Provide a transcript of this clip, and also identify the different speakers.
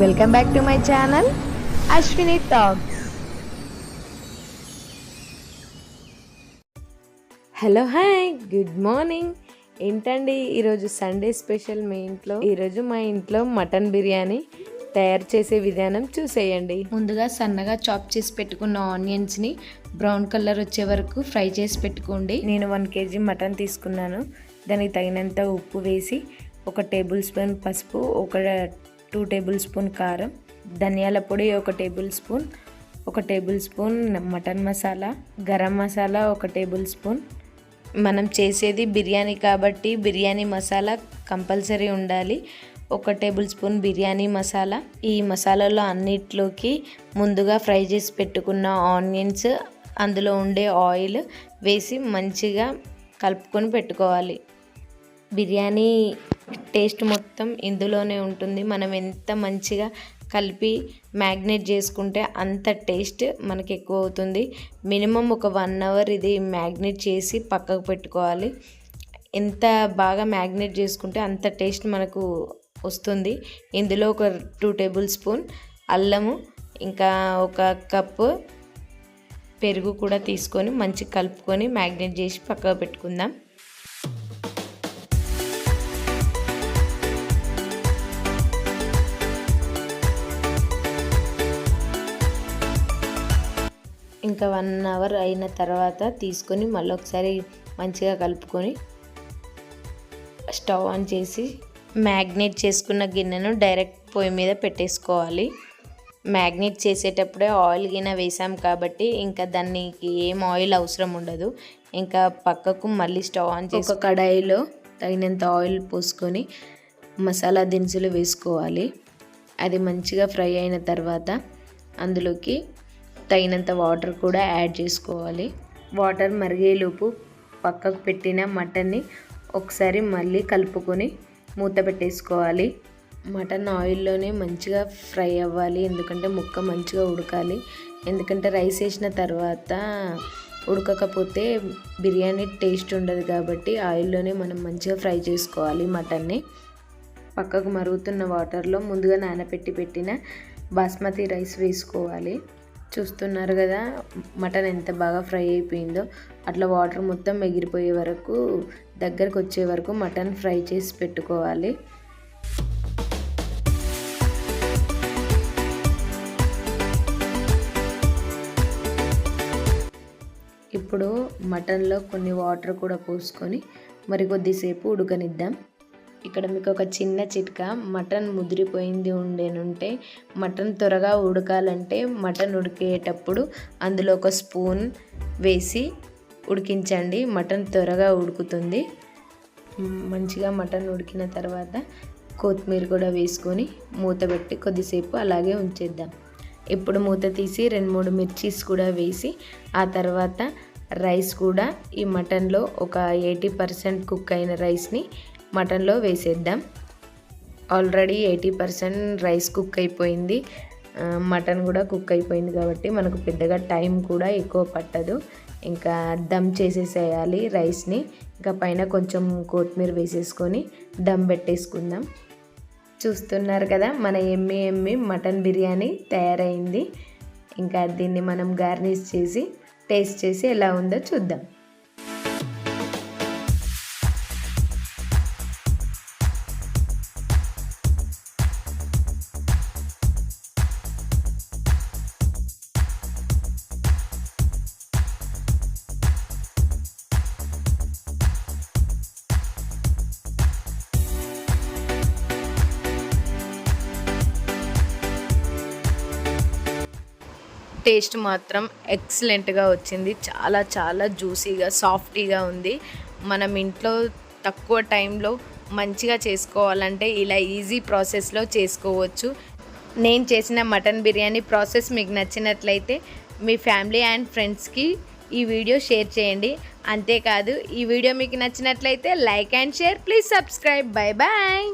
Speaker 1: Welcome back to my channel Ashwini talks. Hello hi good morning. ఏంటండి ఈరోజు Sunday special మీ ఇంట్లో? ఈరోజు మా ఇంట్లో మటన్ బిర్యానీ తయారు చేసే విధానం చూసేయండి. ముందుగా సన్నగా చాప్ చేసి పెట్టుకున్న ఆనియన్స్ని బ్రౌన్ కలర్ వచ్చే వరకు ఫ్రై చేసి పెట్టుకోండి. నేను 1 kg మటన్ తీసుకున్నాను. దానికి తగినంత ఉప్పు వేసి 1 టేబుల్ స్పూన్ పసుపు, 2 టేబుల్ స్పూన్ కారం, ధనియాల పొడి 1 table spoon, 1 table spoon mutton masala, garam masala 1 table spoon. మనం చేసేది బిర్యానీ కాబట్టి బిర్యానీ మసాలా కంపల్సరీ ఉండాలి. 1 టేబుల్ స్పూన్ బిర్యానీ మసాలా. ఈ మసాలాలో అన్నిట్లోకి ముందుగా ఫ్రై చేసి పెట్టుకున్న ఆనియన్స్, అందులో ఉండే ఆయిల్ వేసి మంచిగా కలుపుకొని పెట్టుకోవాలి. బిర్యానీ టేస్ట్ మొత్తం ఇందులోనే ఉంటుంది. మనం ఎంత మంచిగా కలిపి మ్యాగ్నేట్ చేసుకుంటే అంత టేస్ట్ మనకి ఎక్కువ అవుతుంది. మినిమం ఒక 1 అవర్ ఇది మ్యాగ్నేట్ చేసి పక్కకు పెట్టుకోవాలి. ఎంత బాగా మ్యాగ్నేట్ చేసుకుంటే అంత టేస్ట్ మనకు వస్తుంది. ఇందులో 2 టేబుల్ స్పూన్ అల్లము, ఇంకా 1 కప్పు పెరుగు కూడా తీసుకొని మంచిగా కలుపుకొని మ్యాగ్నేట్ చేసి పక్కకు పెట్టుకుందాం. ఇంకా 1 అవర్ అయిన తర్వాత తీసుకొని మళ్ళీ ఒకసారి మంచిగా కలుపుకొని స్టవ్ ఆన్ చేసి మ్యాగ్నేట్ చేసుకున్న గిన్నెను డైరెక్ట్ పొయ్యి మీద పెట్టేసుకోవాలి. మ్యాగ్నేట్ చేసేటప్పుడే ఆయిల్ గిన్నె వేసాం కాబట్టి ఇంకా దానికి ఏం ఆయిల్ అవసరం ఉండదు. ఇంకా పక్కకు మళ్ళీ స్టవ్ ఆన్ చేసి ఒక కడాయిలో తగినంత ఆయిల్ పోసుకొని మసాలా దినుసులు వేసుకోవాలి. అది మంచిగా ఫ్రై అయిన తర్వాత అందులోకి తగినంత వాటర్ కూడా యాడ్ చేసుకోవాలి. వాటర్ మరిగేలోపు పక్కకు పెట్టిన మటన్ని ఒకసారి మళ్ళీ కలుపుకొని మూత పెట్టేసుకోవాలి. మటన్ ఆయిల్లోనే మంచిగా ఫ్రై అవ్వాలి, ఎందుకంటే ముక్క మంచిగా ఉడకాలి. ఎందుకంటే రైస్ వేసిన తర్వాత ఉడకకపోతే బిర్యానీ టేస్ట్ ఉండదు కాబట్టి ఆయిల్లోనే మనం మంచిగా ఫ్రై చేసుకోవాలి మటన్ని. పక్కకు మరుగుతున్న వాటర్లో ముందుగా నానబెట్టి పెట్టిన బాస్మతి రైస్ వేసుకోవాలి. చూస్తున్నారు కదా మటన్ ఎంత బాగా ఫ్రై అయిపోయిందో. అట్లా వాటర్ మొత్తం ఎగిరిపోయే వరకు, దగ్గరకు వచ్చే వరకు మటన్ ఫ్రై చేసి పెట్టుకోవాలి. ఇప్పుడు మటన్లో కొన్ని వాటర్ కూడా పోసుకొని మరి కొద్దిసేపు ఉడకనిద్దాం. ఇక్కడ మీకు ఒక చిన్న చిట్కా, మటన్ ముదిరిపోయింది ఉండేనుంటే మటన్ త్వరగా ఉడకాలంటే మటన్ ఉడికేటప్పుడు అందులో 1 స్పూన్ వేసి ఉడికించండి. మటన్ త్వరగా ఉడుకుతుంది. మంచిగా మటన్ ఉడికిన తర్వాత కొత్తిమీర కూడా వేసుకొని మూత పెట్టి కొద్దిసేపు అలాగే ఉంచేద్దాం. ఇప్పుడు మూత తీసి 2-3 మిర్చీస్ కూడా వేసి ఆ తర్వాత రైస్ కూడా ఈ మటన్లో ఒక 80% కుక్ అయిన రైస్ని మటన్లో వేసేద్దాం. ఆల్రెడీ 80% రైస్ కుక్ అయిపోయింది, మటన్ కూడా కుక్ అయిపోయింది కాబట్టి మనకు పెద్దగా టైం కూడా ఎక్కువ పట్టదు. ఇంకా దమ్ చేసేసేయాలి రైస్ని. ఇంకా పైన కొంచెం కొత్తిమీర వేసేసుకొని దమ్ పెట్టేసుకుందాం. చూస్తున్నారు కదా మన ఎమ్మి మటన్ బిర్యానీ తయారైంది. ఇంకా దీన్ని మనం గార్నిష్ చేసి టేస్ట్ చేసి ఎలా ఉందో చూద్దాం. టేస్ట్ మాత్రం ఎక్సలెంట్గా వచ్చింది. చాలా చాలా జ్యూసీగా సాఫ్టీగా ఉంది. మనం ఇంట్లో తక్కువ టైంలో మంచిగా చేసుకోవాలంటే ఇలా ఈజీ ప్రాసెస్లో చేసుకోవచ్చు. నేను చేసిన మటన్ బిర్యానీ ప్రాసెస్ మీకు నచ్చినట్లయితే మీ ఫ్యామిలీ అండ్ ఫ్రెండ్స్కి ఈ వీడియో షేర్ చేయండి. అంతేకాదు ఈ వీడియో మీకు నచ్చినట్లయితే like and share. Please subscribe. Bye bye.